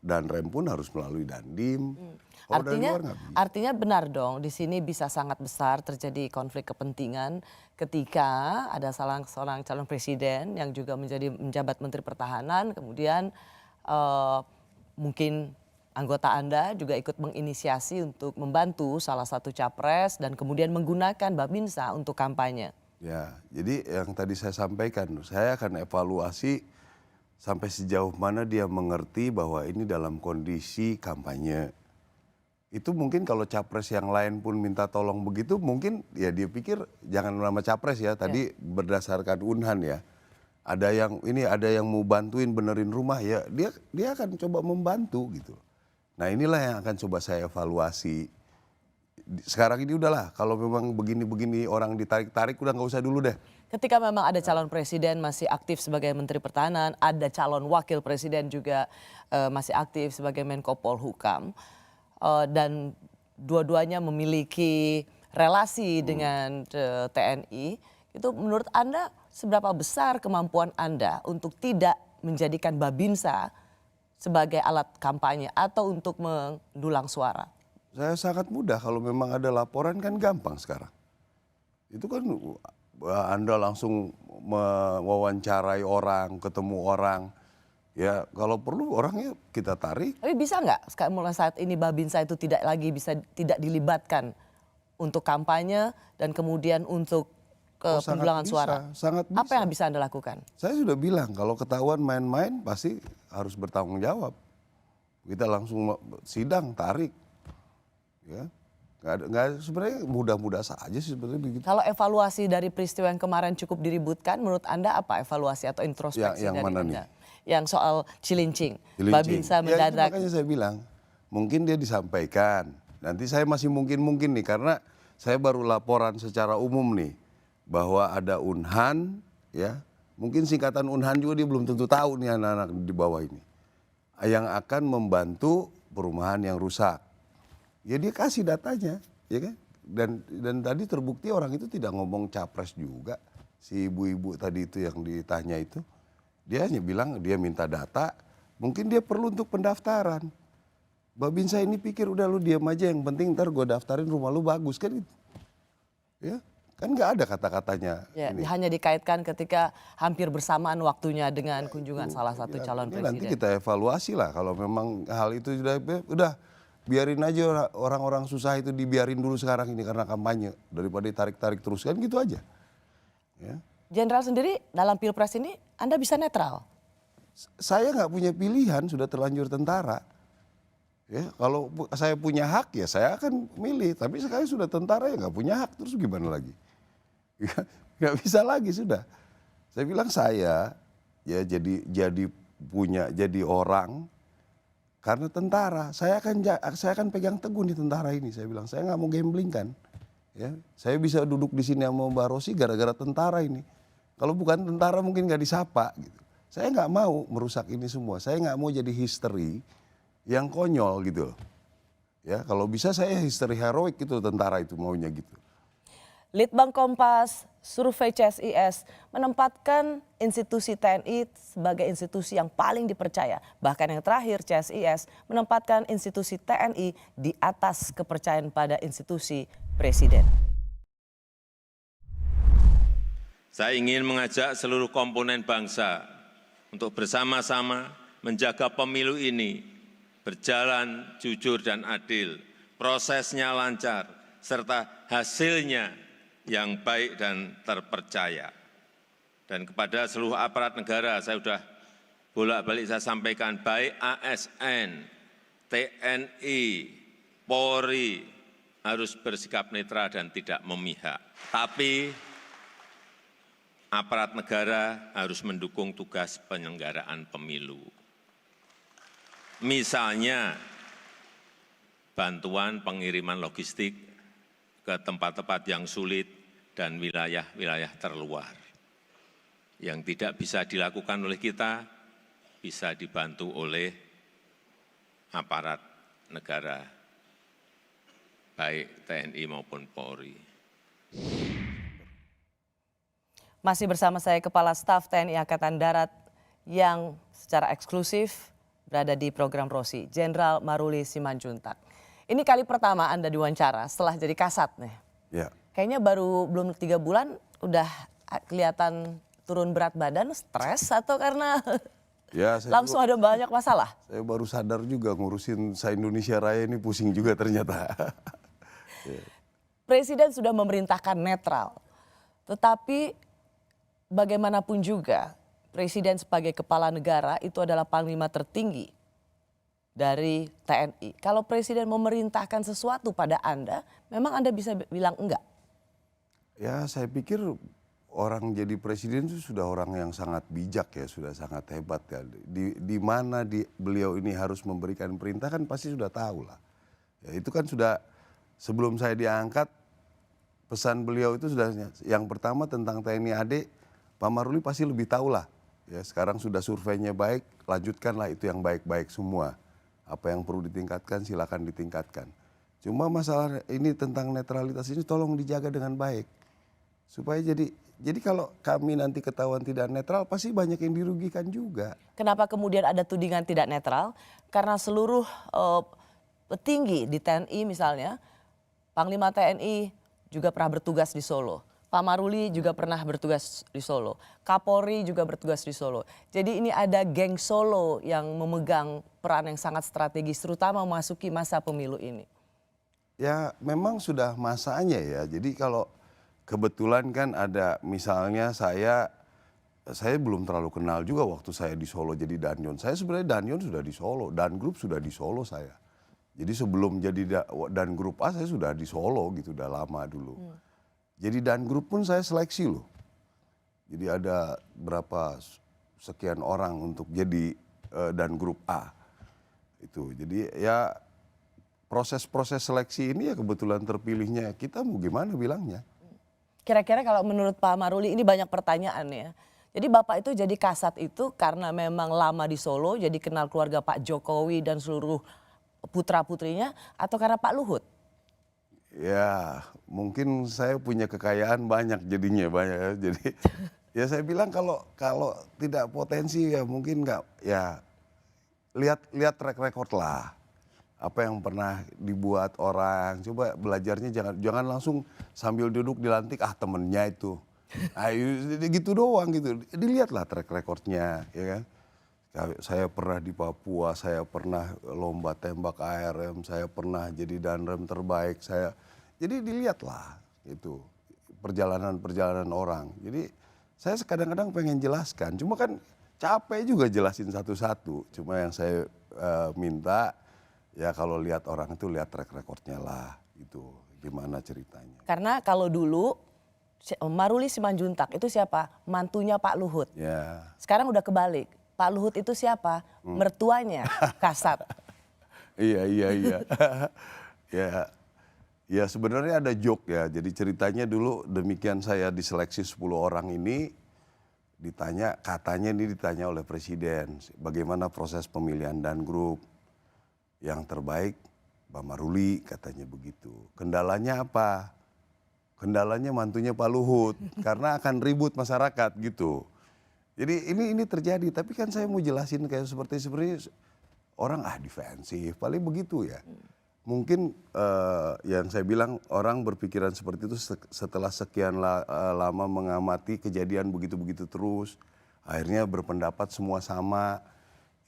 dan rem pun harus melalui Dandim. Kalau dari luar nggak bisa. Artinya benar dong, di sini bisa sangat besar terjadi konflik kepentingan ketika ada seorang calon presiden yang juga menjabat Menteri Pertahanan, kemudian mungkin anggota Anda juga ikut menginisiasi untuk membantu salah satu capres dan kemudian menggunakan Babinsa untuk kampanye. Ya, jadi yang tadi saya sampaikan, saya akan evaluasi sampai sejauh mana dia mengerti bahwa ini dalam kondisi kampanye. Itu mungkin kalau capres yang lain pun minta tolong begitu, mungkin ya dia pikir jangan nama capres ya, tadi berdasarkan Unhan ya. Ada yang mau bantuin benerin rumah ya, dia akan coba membantu gitu. Nah inilah yang akan coba saya evaluasi. Sekarang ini udahlah, kalau memang begini-begini orang ditarik-tarik udah nggak usah dulu deh. Ketika memang ada calon presiden masih aktif sebagai Menteri Pertahanan, ada calon wakil presiden juga masih aktif sebagai Menko Polhukam, dan dua-duanya memiliki relasi dengan TNI, itu menurut Anda seberapa besar kemampuan Anda untuk tidak menjadikan Babinsa sebagai alat kampanye atau untuk mendulang suara? Saya sangat mudah, kalau memang ada laporan kan gampang sekarang. Itu kan Anda langsung mewawancarai orang, ketemu orang. Ya kalau perlu orangnya kita tarik. Tapi bisa nggak mulai saat ini Babinsa itu tidak dilibatkan untuk kampanye dan kemudian untuk pendulangan suara? Sangat bisa. Apa yang bisa Anda lakukan? Saya sudah bilang kalau ketahuan main-main pasti harus bertanggung jawab. Kita langsung sidang, tarik. Ya, sebenarnya mudah-mudah saja sih sebenarnya begitu. Kalau evaluasi dari peristiwa yang kemarin cukup diributkan, menurut Anda apa evaluasi atau introspeksi yang dari mana Anda? Nih? Yang soal Cilincing. Babinsa mendadak. Ya, makanya saya bilang, mungkin dia disampaikan. Nanti saya masih mungkin nih, karena saya baru laporan secara umum nih, bahwa ada Unhan, ya, mungkin singkatan Unhan juga dia belum tentu tahu nih anak-anak di bawah ini, yang akan membantu perumahan yang rusak. Ya dia kasih datanya, ya kan? Dan tadi terbukti orang itu tidak ngomong capres juga. Si ibu-ibu tadi itu yang ditanya itu, dia hanya bilang dia minta data, mungkin dia perlu untuk pendaftaran. Babinsa ini pikir udah lu diam aja, yang penting ntar gue daftarin rumah lu bagus kan? Ya, kan nggak ada kata-katanya. Ya, hanya dikaitkan ketika hampir bersamaan waktunya dengan kunjungan salah satu calon presiden. Nanti kita evaluasi lah kalau memang hal itu udah. Biarin aja orang-orang susah itu dibiarin dulu sekarang ini karena kampanye. Daripada ditarik-tarik terus kan gitu aja. Ya. Jenderal sendiri dalam Pilpres ini Anda bisa netral? Saya nggak punya pilihan, sudah terlanjur tentara. Ya, kalau saya punya hak ya saya akan milih. Tapi sekarang sudah tentara ya nggak punya hak, terus gimana lagi? Nggak bisa lagi sudah. Saya bilang saya ya jadi orang. Karena tentara, saya akan pegang teguh di tentara ini. Saya bilang, saya nggak mau gambling kan. Ya, saya bisa duduk di sini sama Mbak Rosi gara-gara tentara ini. Kalau bukan tentara mungkin nggak disapa. Gitu. Saya nggak mau merusak ini semua. Saya nggak mau jadi history yang konyol gitu. Ya, kalau bisa saya history heroik gitu tentara itu maunya gitu. Litbang Kompas, survei CSIS menempatkan institusi TNI sebagai institusi yang paling dipercaya. Bahkan yang terakhir CSIS menempatkan institusi TNI di atas kepercayaan pada institusi presiden. Saya ingin mengajak seluruh komponen bangsa untuk bersama-sama menjaga pemilu ini berjalan jujur dan adil, prosesnya lancar, serta hasilnya yang baik dan terpercaya. Dan kepada seluruh aparat negara saya sudah bolak-balik saya sampaikan, baik ASN, TNI, Polri harus bersikap netral dan tidak memihak. Tapi aparat negara harus mendukung tugas penyelenggaraan pemilu. Misalnya bantuan pengiriman logistik ke tempat-tempat yang sulit dan wilayah-wilayah terluar. Yang tidak bisa dilakukan oleh kita, bisa dibantu oleh aparat negara, baik TNI maupun Polri. Masih bersama saya Kepala Staf TNI Angkatan Darat yang secara eksklusif berada di program Rosi, Jenderal Maruli Simanjuntak. Ini kali pertama Anda diwawancara setelah jadi Kasat nih. Ya. Kayaknya baru belum 3 bulan udah kelihatan turun berat badan, stres atau karena Ya, langsung ada banyak masalah? Saya baru sadar juga ngurusin se-Indonesia Raya ini pusing juga ternyata. Presiden sudah memerintahkan netral, tetapi bagaimanapun juga Presiden sebagai kepala negara itu adalah panglima tertinggi dari TNI. Kalau Presiden memerintahkan sesuatu pada Anda, memang Anda bisa bilang enggak? Ya, saya pikir orang jadi presiden itu sudah orang yang sangat bijak ya, sudah sangat hebat ya. Di mana beliau ini harus memberikan perintah kan pasti sudah tahu lah. Ya, itu kan sudah sebelum saya diangkat pesan beliau itu sudah yang pertama tentang TNI AD, Pak Maruli pasti lebih tahu lah. Ya, sekarang sudah surveinya baik, lanjutkanlah itu yang baik-baik semua. Apa yang perlu ditingkatkan silakan ditingkatkan. Cuma masalah ini tentang netralitas ini tolong dijaga dengan baik. Supaya jadi kalau kami nanti ketahuan tidak netral pasti banyak yang dirugikan juga. Kenapa kemudian ada tudingan tidak netral? Karena seluruh petinggi di TNI misalnya, Panglima TNI juga pernah bertugas di Solo. Pak Maruli juga pernah bertugas di Solo. Kapolri juga bertugas di Solo. Jadi ini ada geng Solo yang memegang peran yang sangat strategis terutama memasuki masa pemilu ini. Ya memang sudah masanya ya. Jadi kalau kebetulan kan ada misalnya saya belum terlalu kenal juga waktu saya di Solo jadi Danyon. Saya sebenarnya Danyon sudah di Solo, Dan Grup sudah di Solo saya. Jadi sebelum jadi Dan Grup A saya sudah di Solo gitu, udah lama dulu. Jadi Dan Grup pun saya seleksi loh. Jadi ada berapa sekian orang untuk jadi Dan Grup A. Itu jadi ya proses-proses seleksi ini ya kebetulan terpilihnya kita mau gimana bilangnya. Kira-kira kalau menurut Pak Maruli ini banyak pertanyaan ya. Jadi Bapak itu jadi Kasat itu karena memang lama di Solo, jadi kenal keluarga Pak Jokowi dan seluruh putra-putrinya, atau karena Pak Luhut? Ya mungkin saya punya kekayaan banyak jadinya banyak. Jadi ya saya bilang kalau tidak potensi ya mungkin nggak, ya lihat track record lah. Apa yang pernah dibuat orang, coba belajarnya jangan langsung sambil duduk dilantik temennya itu. Gitu doang gitu. Dilihatlah track recordnya ya kan. Saya pernah di Papua, saya pernah lomba tembak ARM, saya pernah jadi danrem terbaik, jadi dilihatlah itu perjalanan orang. Jadi saya kadang-kadang pengen jelaskan, cuma kan capek juga jelasin satu-satu. Cuma yang saya minta ya kalau lihat orang itu lihat track recordnya lah, itu gimana ceritanya. Karena kalau dulu Maruli Simanjuntak itu siapa? Mantunya Pak Luhut. Ya. Sekarang udah kebalik. Pak Luhut itu siapa? Mertuanya Kasat. Iya. Ya sebenarnya ada joke ya. Jadi ceritanya dulu demikian saya diseleksi 10 orang ini katanya ditanya oleh Presiden bagaimana proses pemilihan Dan Grup. Yang terbaik Pak Maruli katanya begitu. Kendalanya apa? Kendalanya mantunya Pak Luhut karena akan ribut masyarakat gitu. Jadi ini terjadi, tapi kan saya mau jelasin kayak seperti orang defensif, paling begitu ya. Mungkin yang saya bilang orang berpikiran seperti itu setelah sekian lama mengamati kejadian begitu-begitu terus, akhirnya berpendapat semua sama.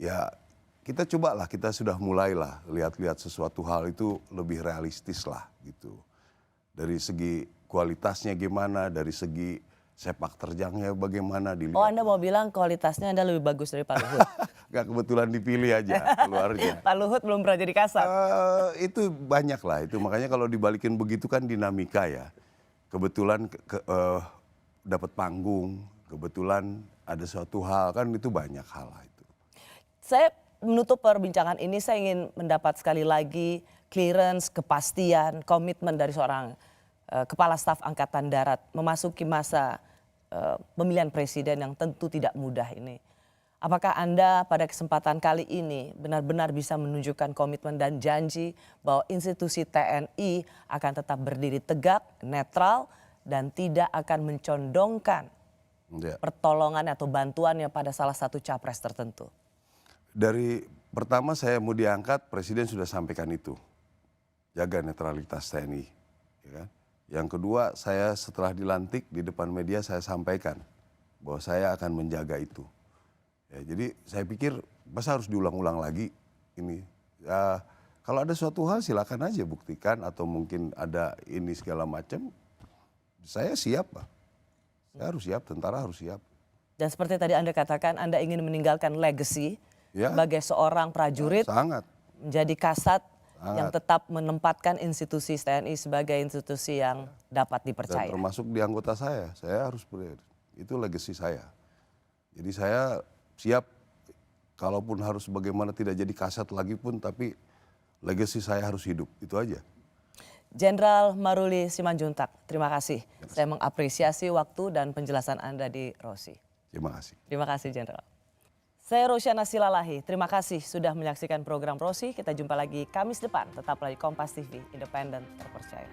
Ya kita cobalah, kita sudah mulailah lihat-lihat sesuatu hal itu lebih realistis lah gitu. Dari segi kualitasnya gimana, dari segi sepak terjangnya bagaimana dilihat. Oh Anda mau bilang kualitasnya Anda lebih bagus dari Pak Luhut? Gak kebetulan dipilih aja keluarnya. Pak Luhut belum pernah jadi Kasat. Itu banyak lah, itu makanya kalau dibalikin begitu kan dinamika ya. Kebetulan dapat panggung, kebetulan ada suatu hal, kan itu banyak hal lah itu. Saya menutup perbincangan ini, saya ingin mendapat sekali lagi clearance, kepastian, komitmen dari seorang Kepala Staf Angkatan Darat memasuki masa pemilihan presiden yang tentu tidak mudah ini. Apakah Anda pada kesempatan kali ini benar-benar bisa menunjukkan komitmen dan janji bahwa institusi TNI akan tetap berdiri tegak, netral, dan tidak akan mencondongkan pertolongan atau bantuannya pada salah satu capres tertentu? Dari pertama saya mau diangkat, Presiden sudah sampaikan itu. Jaga netralitas TNI. Ya kan? Yang kedua, saya setelah dilantik di depan media saya sampaikan bahwa saya akan menjaga itu. Ya, jadi saya pikir masa harus diulang-ulang lagi ini. Ya, kalau ada suatu hal silakan aja buktikan atau mungkin ada ini segala macam. Saya siap, Pak. Saya harus siap, tentara harus siap. Dan seperti tadi Anda katakan, Anda ingin meninggalkan legacy sebagai seorang prajurit, menjadi kasat yang tetap menempatkan institusi TNI sebagai institusi yang dapat dipercaya. Dan termasuk di anggota saya harus itu legacy saya. Jadi saya siap, kalaupun harus bagaimana tidak jadi kasat lagi pun, tapi legacy saya harus hidup, itu aja. Jenderal Maruli Simanjuntak, terima kasih. Saya mengapresiasi waktu dan penjelasan Anda di Rosi. Terima kasih. Terima kasih, Jenderal. Saya Rosyana Silalahi, terima kasih sudah menyaksikan program Rosi. Kita jumpa lagi Kamis depan, tetaplah di Kompas TV, independen, terpercaya.